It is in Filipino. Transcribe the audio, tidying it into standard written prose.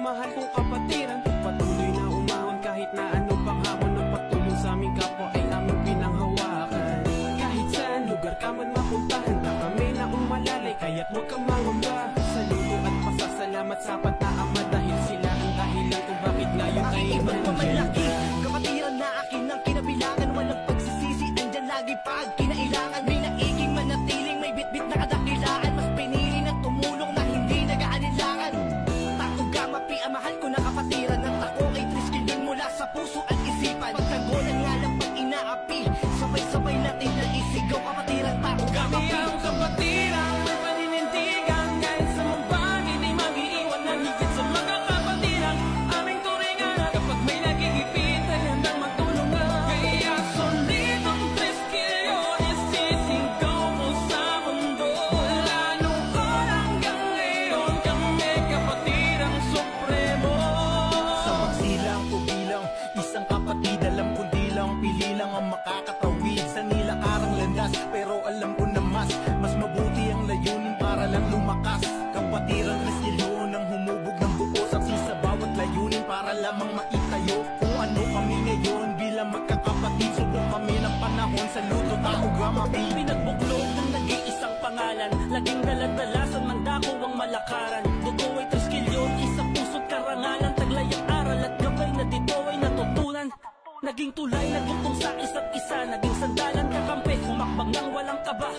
mahal kong kapatiran. Patuloy na umahon kahit na ano pang hamon. Ang pagtulong sa aming kapwa ay aming pinanghawakan. Kahit saan lugar ka man mapuntahan, na kami na umalalay, kaya't huwag kang mangamba. Saludo at pasasalamat sa pataama, dahil sila ang dahilan kung bakit ngayon ay ibang pamalaki. Kapatiran na akin ang kinabilangan, walang pagsisisi, andyan lagi pag kinailangan. May naiging manatiling, may bitbit na kadakilaan. Mas pinili na tumulong na hindi nag-aanilangan. Tako gamapi ang mahal ko na kapatiran, at ako ay triskilin mula sa puso at isipan. Pagtagonan nga lang pag inaapi, sabay-sabay natin na isigaw kapatiran. Tako gamapi kami ang kapatiran, may paninindigan, kahit sa mumbang hindi mag-iiwan ng higit sa mga kapatiran. Aming turingan kapag may nagigipit ay handang magtulungan. Kaya solidong triskilyo isisigaw mo sa mundo. Mula noon hanggang ngayon, kami kapatirang supremo. sa pagsilang o bilang isang kapatid, alam ko di lang pili lang ang makakatawid sa nilakarang landas. Pero alam ko na mas mabuti ang layunin para lang lumakas. Kapatiran restilyon ang humubog ng buo, saksi sa bawat layunin para lamang maitayo kung ano kami ngayon bilang magkakapatid. Subok kami ng panahon sa luto, tao gamapi. Pinagbuklog ng nag-iisang pangalan, laging daladalasan mandako ang malakaran. Dugo ay triskilyon, isang puso't karangalan. Taglay ang aral at gabay na dito ay natutunan. Naging tulay, nagtutong sa isa't isa, naging sandalan, kakampi, humakbang ng walang kaba.